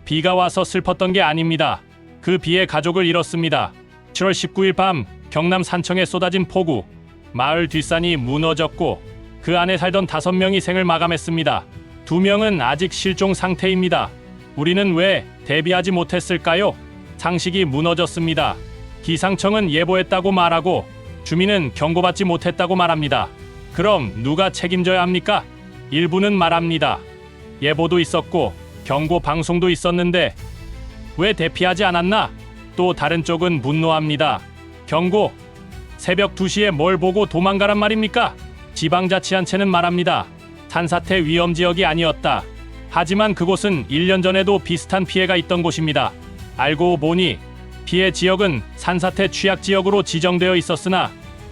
비가 와서 슬펐던 게 아닙니다. 그 비에 가족을 잃었습니다. 7월 19일 밤 경남 산청에 쏟아진 폭우. 마을 뒷산이 무너졌고 그 안에 살던 5명이 생을 마감했습니다. 2명은 아직 실종 상태입니다. 우리는 왜 대비하지 못했을까요? 상식이 무너졌습니다. 기상청은 예보했다고 말하고 주민은 경고받지 못했다고 말합니다. 그럼 누가 책임져야 합니까? 일부는 말합니다. 예보도 있었고 경고 방송도 있었는데 왜 대피하지 않았나? 또 다른 쪽은 분노합니다. 경고! 새벽 2시에 뭘 보고 도망가란 말입니까? 지방자치단체는 말합니다. 산사태 위험지역이 아니었다. 하지만 그곳은 1년 전에도 비슷한 피해가 있던 곳입니다. 알고 보니 피해 지역은 산사태 취약지역으로 지정되어 있었으나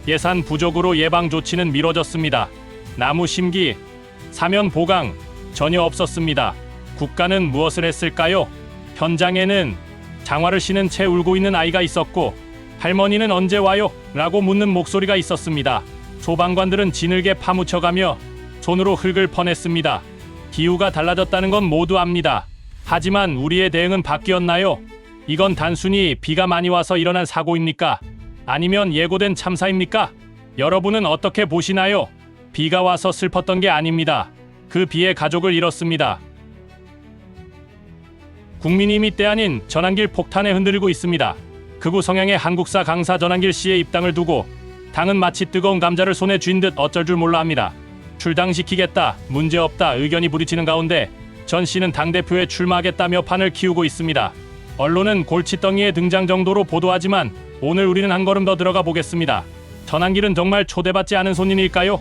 예산 부족으로 예방 조치는 미뤄졌습니다. 나무 심기, 사면 보강 전혀 없었습니다. 국가는 무엇을 했을까요? 현장에는 장화를 신은 채 울고 있는 아이가 있었고 할머니는 언제 와요? 라고 묻는 목소리가 있었습니다. 소방관들은 진흙에 파묻혀가며 손으로 흙을 퍼냈습니다. 기후가 달라졌다는 건 모두 압니다. 하지만 우리의 대응은 바뀌었나요? 이건 단순히 비가 많이 와서 일어난 사고입니까? 아니면 예고된 참사입니까? 여러분은 어떻게 보시나요? 비가 와서 슬펐던 게 아닙니다. 그 비에 가족을 잃었습니다. 국민의힘이 때 아닌 전한길 폭탄에 흔들리고 있습니다. 극우 성향의 한국사 강사 전한길 씨의 입당을 두고 당은 마치 뜨거운 감자를 손에 쥔 듯 어쩔 줄 몰라 합니다. 출당시키겠다, 문제없다 의견이 부딪히는 가운데 전 씨는 당대표에 출마하겠다며 판을 키우고 있습니다. 언론은 골칫덩이의 등장 정도로 보도하지만 오늘 우리는 한 걸음 더 들어가 보겠습니다. 전한길은 정말 초대받지 않은 손님일까요?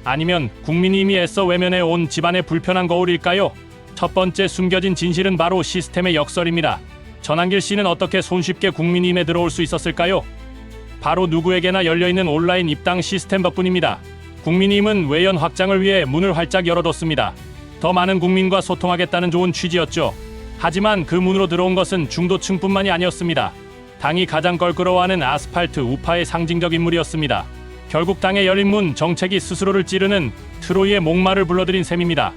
아니면 국민의힘이 애써 외면해 온 집안의 불편한 거울일까요? 첫 번째 숨겨진 진실은 바로 시스템의 역설입니다. 전한길 씨는 어떻게 손쉽게 국민의힘에 들어올 수 있었을까요? 바로 누구에게나 열려있는 온라인 입당 시스템 덕분입니다. 국민의힘은 외연 확장을 위해 문을 활짝 열어뒀습니다. 더 많은 국민과 소통하겠다는 좋은 취지였죠. 하지만 그 문으로 들어온 것은 중도층뿐만이 아니었습니다. 당이 가장 껄끄러워하는 아스팔트 우파의 상징적 인물이었습니다. 결국 당의 열린 문 정책이 스스로를 찌르는 트로이의 목마를 불러들인 셈입니다.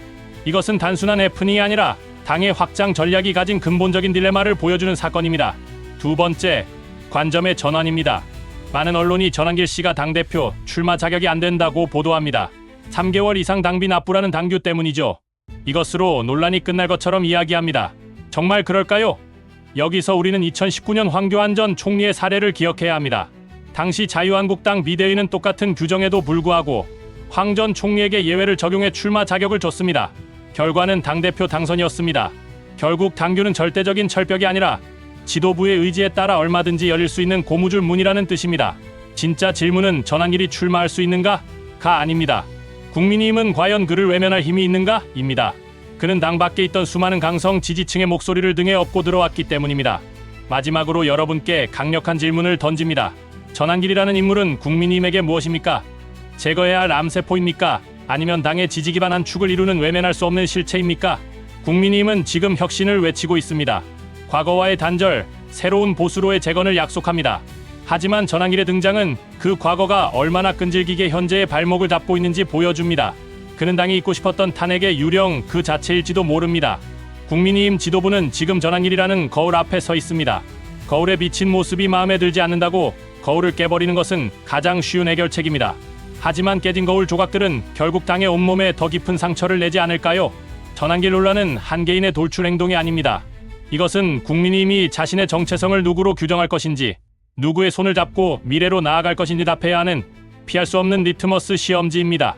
이것은 단순한 해프닝이 아니라 당의 확장 전략이 가진 근본적인 딜레마를 보여주는 사건입니다. 두 번째, 관점의 전환입니다. 많은 언론이 전한길 씨가 당대표 출마 자격이 안 된다고 보도합니다. 3개월 이상 당비 납부라는 당규 때문이죠. 이것으로 논란이 끝날 것처럼 이야기합니다. 정말 그럴까요? 여기서 우리는 2019년 황교안 전 총리의 사례를 기억해야 합니다. 당시 자유한국당 비대위는 똑같은 규정에도 불구하고 황 전 총리에게 예외를 적용해 출마 자격을 줬습니다. 결과는 당대표 당선이었습니다. 결국 당규는 절대적인 철벽이 아니라 지도부의 의지에 따라 얼마든지 열릴 수 있는 고무줄 문이라는 뜻입니다. 진짜 질문은 전한길이 출마할 수 있는가?가 아닙니다. 국민의힘은 과연 그를 외면할 힘이 있는가? 입니다. 그는 당 밖에 있던 수많은 강성 지지층의 목소리를 등에 업고 들어왔기 때문입니다. 마지막으로 여러분께 강력한 질문을 던집니다. 전한길이라는 인물은 국민의힘에게 무엇입니까? 제거해야 할 암세포입니까? 아니면 당의 지지 기반 한 축을 이루는 외면할 수 없는 실체입니까? 국민의힘은 지금 혁신을 외치고 있습니다. 과거와의 단절, 새로운 보수로의 재건을 약속합니다. 하지만 전한길의 등장은 그 과거가 얼마나 끈질기게 현재의 발목을 잡고 있는지 보여줍니다. 그는 당이 잊고 싶었던 탄핵의 유령 그 자체일지도 모릅니다. 국민의힘 지도부는 지금 전한길이라는 거울 앞에 서 있습니다. 거울에 비친 모습이 마음에 들지 않는다고 거울을 깨버리는 것은 가장 쉬운 해결책입니다. 하지만 깨진 거울 조각들은 결국 당의 온몸에 더 깊은 상처를 내지 않을까요? 전한길 논란은 한 개인의 돌출 행동이 아닙니다. 이것은 국민의힘이 자신의 정체성을 누구로 규정할 것인지, 누구의 손을 잡고 미래로 나아갈 것인지 답해야 하는 피할 수 없는 리트머스 시험지입니다.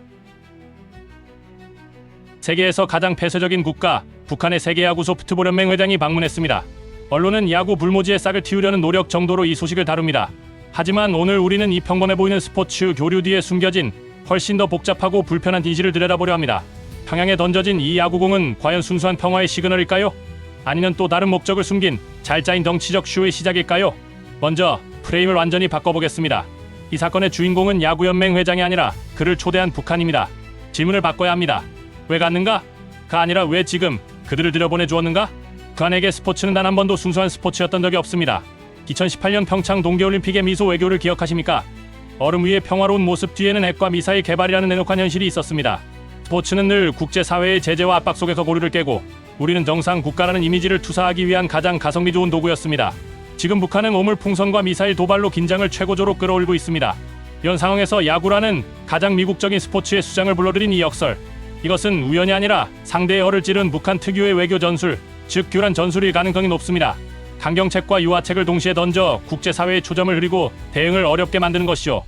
세계에서 가장 폐쇄적인 국가, 북한의 세계야구 소프트볼 연맹 회장이 방문했습니다. 언론은 야구 불모지에 싹을 틔우려는 노력 정도로 이 소식을 다룹니다. 하지만 오늘 우리는 이 평범해 보이는 스포츠 교류 뒤에 숨겨진 훨씬 더 복잡하고 불편한 진실을 들여다보려 합니다. 평양에 던져진 이 야구공은 과연 순수한 평화의 시그널일까요? 아니면 또 다른 목적을 숨긴 잘 짜인 정치적 쇼의 시작일까요? 먼저 프레임을 완전히 바꿔보겠습니다. 이 사건의 주인공은 야구연맹 회장이 아니라 그를 초대한 북한입니다. 질문을 바꿔야 합니다. 왜 갔는가? 가 아니라 왜 지금 그들을 들여보내 주었는가? 북한에게 스포츠는 단 한 번도 순수한 스포츠였던 적이 없습니다. 2018년 평창 동계올림픽의 미소 외교를 기억하십니까? 얼음 위의 평화로운 모습 뒤에는 핵과 미사일 개발이라는 내놓한 현실이 있었습니다. 스포츠는 늘 국제사회의 제재와 압박 속에서 고리를 깨고 우리는 정상 국가라는 이미지를 투사하기 위한 가장 가성비 좋은 도구였습니다. 지금 북한은 오물풍선과 미사일 도발로 긴장을 최고조로 끌어올리고 있습니다. 이런 상황에서 야구라는 가장 미국적인 스포츠의 수장을 불러들인 이 역설, 이것은 우연이 아니라 상대의 허를 찌른 북한 특유의 외교 전술, 즉 교란 전술일 가능성이 높습니다. 강경책과 유화책을 동시에 던져 국제사회의 초점을 흐리고 대응을 어렵게 만드는 것이요.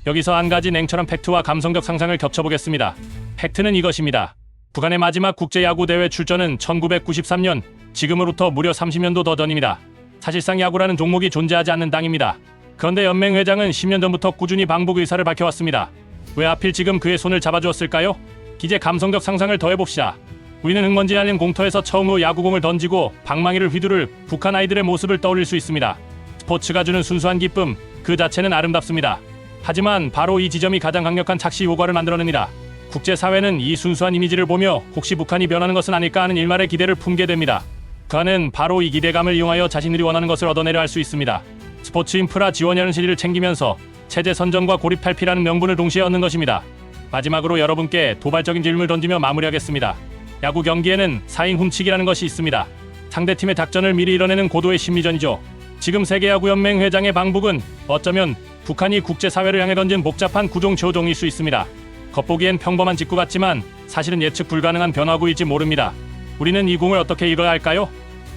여기서 한 가지 냉철한 팩트와 감성적 상상을 겹쳐보겠습니다. 팩트는 이것입니다. 북한의 마지막 국제야구대회 출전은 1993년, 지금으로부터 무려 30년도 더 전입니다. 사실상 야구라는 종목이 존재하지 않는 땅입니다. 그런데 연맹회장은 10년 전부터 꾸준히 방북 의사를 밝혀왔습니다. 왜 하필 지금 그의 손을 잡아주었을까요? 기재 감성적 상상을 더해봅시다. 우리는 흙먼지 날린 공터에서 처음으로 야구공을 던지고 방망이를 휘두를 북한 아이들의 모습을 떠올릴 수 있습니다. 스포츠가 주는 순수한 기쁨, 그 자체는 아름답습니다. 하지만 바로 이 지점이 가장 강력한 착시 효과를 만들어냅니다. 국제사회는 이 순수한 이미지를 보며 혹시 북한이 변하는 것은 아닐까 하는 일말의 기대를 품게 됩니다. 북한은 바로 이 기대감을 이용하여 자신들이 원하는 것을 얻어내려 할 수 있습니다. 스포츠 인프라 지원이라는 실리를 챙기면서 체제 선전과 고립 탈피라는 명분을 동시에 얻는 것입니다. 마지막으로 여러분께 도발적인 질문을 던지며 마무리하겠습니다. 야구 경기에는 4인 훔치기라는 것이 있습니다. 상대팀의 작전을 미리 이뤄내는 고도의 심리전이죠. 지금 세계야구연맹 회장의 방북은 어쩌면 북한이 국제사회를 향해 던진 복잡한 구종조종일 수 있습니다. 겉보기엔 평범한 직구 같지만 사실은 예측 불가능한 변화구일지 모릅니다. 우리는 이 공을 어떻게 읽어야 할까요?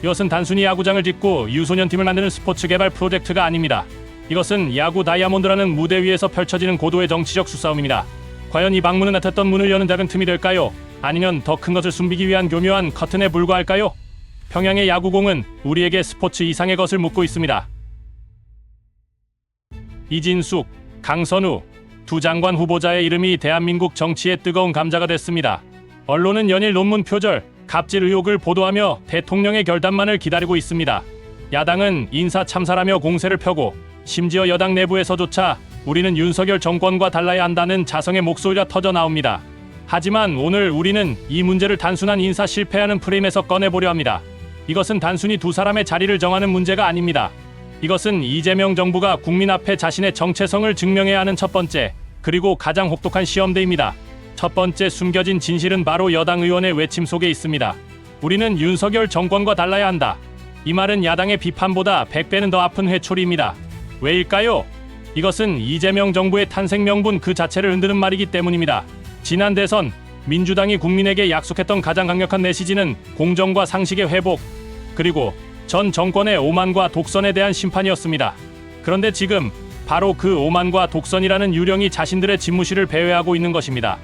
이것은 단순히 야구장을 짓고 유소년팀을 만드는 스포츠 개발 프로젝트가 아닙니다. 이것은 야구 다이아몬드라는 무대 위에서 펼쳐지는 고도의 정치적 수싸움입니다. 과연 이 방문은 나탔던 문을 여는 작은 틈이 될까요? 아니면 더 큰 것을 숨기기 위한 교묘한 커튼에 불과할까요? 평양의 야구공은 우리에게 스포츠 이상의 것을 묻고 있습니다. 이진숙, 강선우 두 장관 후보자의 이름이 대한민국 정치의 뜨거운 감자가 됐습니다. 언론은 연일 논문 표절, 갑질 의혹을 보도하며 대통령의 결단만을 기다리고 있습니다. 야당은 인사 참사라며 공세를 펴고 심지어 여당 내부에서조차 우리는 윤석열 정권과 달라야 한다는 자성의 목소리가 터져 나옵니다. 하지만 오늘 우리는 이 문제를 단순한 인사 실패하는 프레임에서 꺼내보려 합니다. 이것은 단순히 두 사람의 자리를 정하는 문제가 아닙니다. 이것은 이재명 정부가 국민 앞에 자신의 정체성을 증명해야 하는 첫 번째, 그리고 가장 혹독한 시험대입니다. 첫 번째 숨겨진 진실은 바로 여당 의원의 외침 속에 있습니다. 우리는 윤석열 정권과 달라야 한다. 이 말은 야당의 비판보다 100배는 더 아픈 회초리입니다. 왜일까요? 이것은 이재명 정부의 탄생 명분 그 자체를 흔드는 말이기 때문입니다. 지난 대선 민주당이 국민에게 약속했던 가장 강력한 메시지는 공정과 상식의 회복, 그리고 전 정권의 오만과 독선에 대한 심판이었습니다. 그런데 지금 바로 그 오만과 독선이라는 유령이 자신들의 집무실을 배회하고 있는 것입니다.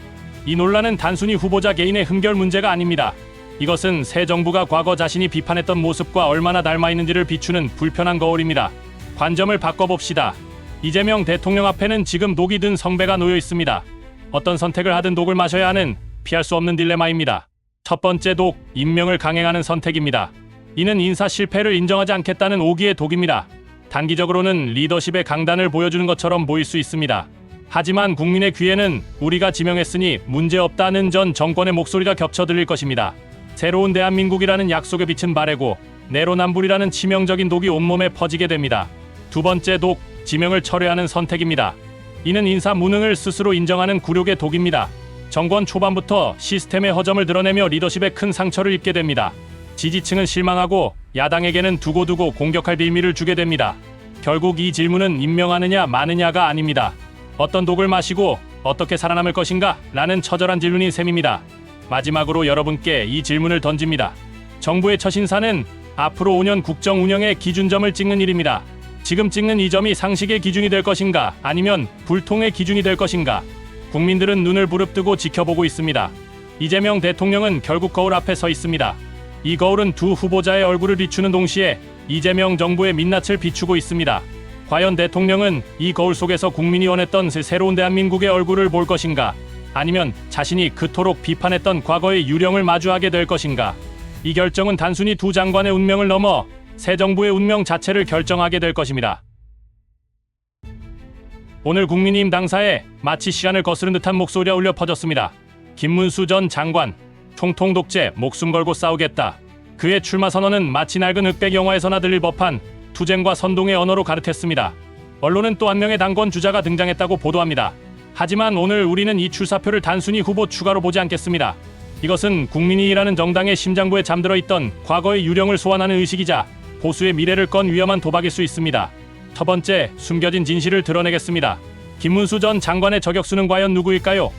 이 논란은 단순히 후보자 개인의 흠결 문제가 아닙니다. 이것은 새 정부가 과거 자신이 비판했던 모습과 얼마나 닮아 있는지를 비추는 불편한 거울입니다. 관점을 바꿔봅시다. 이재명 대통령 앞에는 지금 독이 든 성배가 놓여 있습니다. 어떤 선택을 하든 독을 마셔야 하는 피할 수 없는 딜레마입니다. 첫 번째 독, 임명을 강행하는 선택입니다. 이는 인사 실패를 인정하지 않겠다는 오기의 독입니다. 단기적으로는 리더십의 강단을 보여주는 것처럼 보일 수 있습니다. 하지만 국민의 귀에는 우리가 지명했으니 문제없다는 전 정권의 목소리가 겹쳐 들릴 것입니다. 새로운 대한민국이라는 약속에 비친 바래고 내로남불이라는 치명적인 독이 온몸에 퍼지게 됩니다. 두 번째 독, 지명을 철회하는 선택입니다. 이는 인사 무능을 스스로 인정하는 굴욕의 독입니다. 정권 초반부터 시스템의 허점을 드러내며 리더십에 큰 상처를 입게 됩니다. 지지층은 실망하고 야당에게는 두고두고 공격할 빌미를 주게 됩니다. 결국 이 질문은 임명하느냐 마느냐가 아닙니다. 어떤 독을 마시고 어떻게 살아남을 것인가? 라는 처절한 질문인 셈입니다. 마지막으로 여러분께 이 질문을 던집니다. 정부의 첫 인사는 앞으로 5년 국정 운영의 기준점을 찍는 일입니다. 지금 찍는 이 점이 상식의 기준이 될 것인가? 아니면 불통의 기준이 될 것인가? 국민들은 눈을 부릅뜨고 지켜보고 있습니다. 이재명 대통령은 결국 거울 앞에 서 있습니다. 이 거울은 두 후보자의 얼굴을 비추는 동시에 이재명 정부의 민낯을 비추고 있습니다. 과연 대통령은 이 거울 속에서 국민이 원했던 새로운 대한민국의 얼굴을 볼 것인가? 아니면 자신이 그토록 비판했던 과거의 유령을 마주하게 될 것인가? 이 결정은 단순히 두 장관의 운명을 넘어 새 정부의 운명 자체를 결정하게 될 것입니다. 오늘 국민의힘 당사에 마치 시간을 거스른 듯한 목소리가 울려 퍼졌습니다. 김문수 전 장관, 총통 독재 목숨 걸고 싸우겠다. 그의 출마 선언은 마치 낡은 흑백 영화에서나 들릴 법한 투쟁과 선동의 언어로 가르쳤습니다. 언론은 또 한 명의 당권 주자가 등장했다고 보도합니다. 하지만 오늘 우리는 이 출사표를 단순히 후보 추가로 보지 않겠습니다. 이것은 국민이라는 정당의 심장부에 잠들어 있던 과거의 유령을 소환하는 의식이자 보수의 미래를 건 위험한 도박일 수 있습니다. 첫 번째, 숨겨진 진실을 드러내겠습니다. 김문수 전 장관의 저격수는 과연 누구일까요?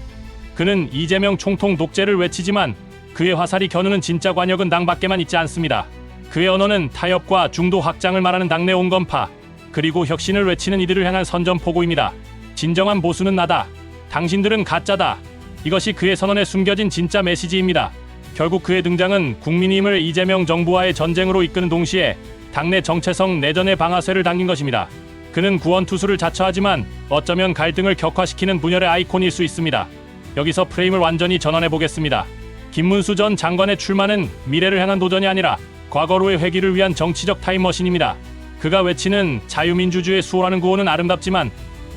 그는 이재명 총통 독재를 외치지만 그의 화살이 겨누는 진짜 관역은 당밖에만 있지 않습니다. 그의 언어는 타협과 중도 확장을 말하는 당내 온건파, 그리고 혁신을 외치는 이들을 향한 선전포고입니다. 진정한 보수는 나다. 당신들은 가짜다. 이것이 그의 선언에 숨겨진 진짜 메시지입니다. 결국 그의 등장은 국민의힘을 이재명 정부와의 전쟁으로 이끄는 동시에 당내 정체성 내전의 방아쇠를 당긴 것입니다. 그는 구원투수를 자처하지만 어쩌면 갈등을 격화시키는 분열의 아이콘일 수 있습니다. 여기서 프레임을 완전히 전환해 보겠습니다. 김문수 전 장관의 출마는 미래를 향한 도전이 아니라 과거로의 회귀를 위한 정치적 타임머신입니다. 그가 외치는 자유민주주의의 수호라는 구호는 아름답지만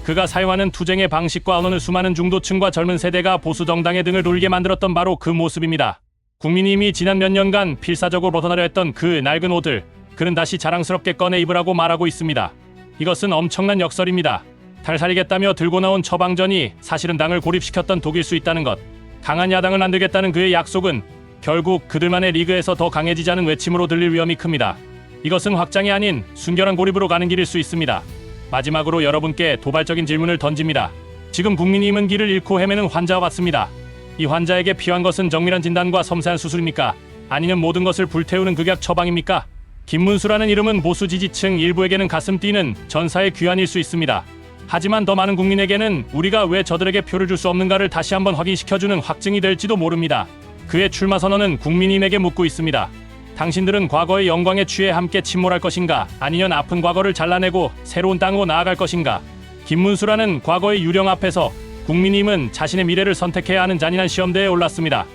그가 사용하는 투쟁의 방식과 언어는 수많은 중도층과 젊은 세대가 보수 정당의 등을 돌게 만들었던 바로 그 모습입니다. 국민의힘이 지난 몇 년간 필사적으로 벗어나려 했던 그 낡은 옷을 그는 다시 자랑스럽게 꺼내 입으라고 말하고 있습니다. 이것은 엄청난 역설입니다. 탈살이겠다며 들고 나온 처방전이 사실은 당을 고립시켰던 독일 수 있다는 것. 강한 야당을 만들겠다는 그의 약속은 결국 그들만의 리그에서 더 강해지자는 외침으로 들릴 위험이 큽니다. 이것은 확장이 아닌 순결한 고립으로 가는 길일 수 있습니다. 마지막으로 여러분께 도발적인 질문을 던집니다. 지금 국민의힘은 길을 잃고 헤매는 환자와 같습니다. 이 환자에게 필요한 것은 정밀한 진단과 섬세한 수술입니까? 아니면 모든 것을 불태우는 극약 처방입니까? 김문수라는 이름은 보수 지지층 일부에게는 가슴 뛰는 전사의 귀환일 수 있습니다. 하지만 더 많은 국민에게는 우리가 왜 저들에게 표를 줄 수 없는가를 다시 한번 확인시켜주는 확증이 될지도 모릅니다. 그의 출마 선언은 국민의힘에게 묻고 있습니다. 당신들은 과거의 영광에 취해 함께 침몰할 것인가? 아니면 아픈 과거를 잘라내고 새로운 땅으로 나아갈 것인가? 김문수라는 과거의 유령 앞에서 국민의힘은 자신의 미래를 선택해야 하는 잔인한 시험대에 올랐습니다.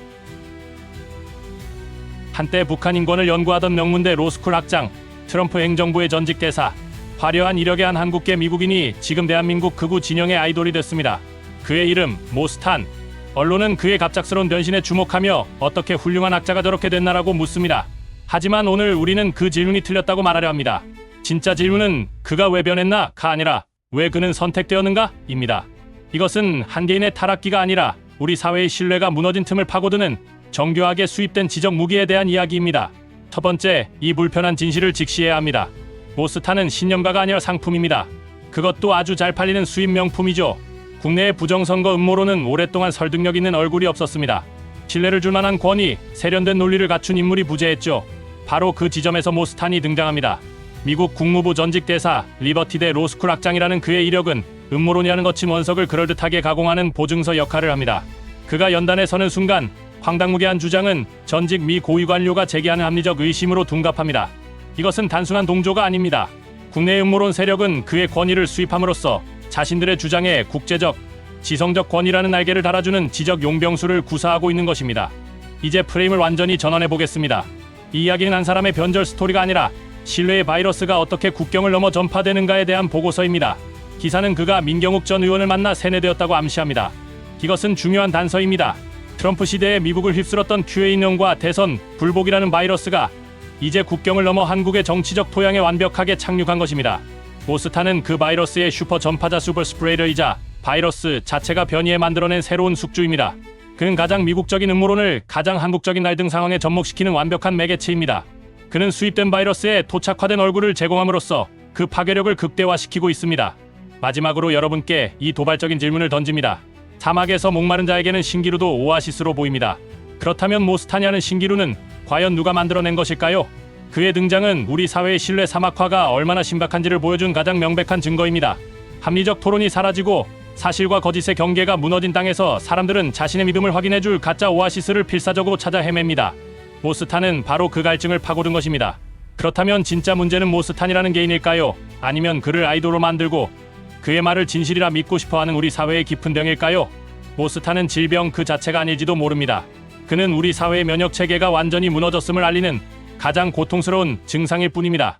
한때 북한 인권을 연구하던 명문대 로스쿨 학장, 트럼프 행정부의 전직 대사, 화려한 이력의 한 한국계 미국인이 지금 대한민국 극우 진영의 아이돌이 됐습니다. 그의 이름 모스탄. 언론은 그의 갑작스러운 변신에 주목하며 어떻게 훌륭한 학자가 저렇게 됐나라고 묻습니다. 하지만 오늘 우리는 그 질문이 틀렸다고 말하려 합니다. 진짜 질문은 그가 왜 변했나가 아니라 왜 그는 선택되었는가? 입니다. 이것은 한 개인의 타락기가 아니라 우리 사회의 신뢰가 무너진 틈을 파고드는 정교하게 수입된 지적 무기에 대한 이야기입니다. 첫 번째, 이 불편한 진실을 직시해야 합니다. 모스탄은 신념가가 아니라 상품입니다. 그것도 아주 잘 팔리는 수입 명품이죠. 국내의 부정선거 음모론은 오랫동안 설득력 있는 얼굴이 없었습니다. 신뢰를 줄 만한 권위, 세련된 논리를 갖춘 인물이 부재했죠. 바로 그 지점에서 모스탄이 등장합니다. 미국 국무부 전직 대사, 리버티대 로스쿨 학장이라는 그의 이력은 음모론이라는 거친 원석을 그럴듯하게 가공하는 보증서 역할을 합니다. 그가 연단에 서는 순간 황당무계한 주장은 전직 미 고위 관료가 제기하는 합리적 의심으로 둔갑합니다. 이것은 단순한 동조가 아닙니다. 국내의 음모론 세력은 그의 권위를 수입함으로써 자신들의 주장에 국제적, 지성적 권위라는 날개를 달아주는 지적 용병수를 구사하고 있는 것입니다. 이제 프레임을 완전히 전환해 보겠습니다. 이 이야기는 한 사람의 변절 스토리가 아니라 신뢰의 바이러스가 어떻게 국경을 넘어 전파되는가에 대한 보고서입니다. 기사는 그가 민경욱 전 의원을 만나 세뇌되었다고 암시합니다. 이것은 중요한 단서입니다. 트럼프 시대에 미국을 휩쓸었던 QAnon 과 대선 불복이라는 바이러스가 이제 국경을 넘어 한국의 정치적 토양에 완벽하게 착륙한 것입니다. 모스탄은 그 바이러스의 슈퍼 전파자 슈퍼 스프레이더이자 바이러스 자체가 변이해 만들어낸 새로운 숙주입니다. 그는 가장 미국적인 음모론을 가장 한국적인 갈등 상황에 접목시키는 완벽한 매개체입니다. 그는 수입된 바이러스에 토착화된 얼굴을 제공함으로써 그 파괴력을 극대화시키고 있습니다. 마지막으로 여러분께 이 도발적인 질문을 던집니다. 사막에서 목마른 자에게는 신기루도 오아시스로 보입니다. 그렇다면 모스탄이 하는 신기루는 과연 누가 만들어낸 것일까요? 그의 등장은 우리 사회의 신뢰 사막화가 얼마나 심각한지를 보여준 가장 명백한 증거입니다. 합리적 토론이 사라지고 사실과 거짓의 경계가 무너진 땅에서 사람들은 자신의 믿음을 확인해줄 가짜 오아시스를 필사적으로 찾아 헤맵니다. 모스탄은 바로 그 갈증을 파고든 것입니다. 그렇다면 진짜 문제는 모스탄이라는 개인일까요? 아니면 그를 아이돌로 만들고 그의 말을 진실이라 믿고 싶어하는 우리 사회의 깊은 병일까요? 모스탄은 질병 그 자체가 아닐지도 모릅니다. 그는 우리 사회의 면역체계가 완전히 무너졌음을 알리는 가장 고통스러운 증상일 뿐입니다.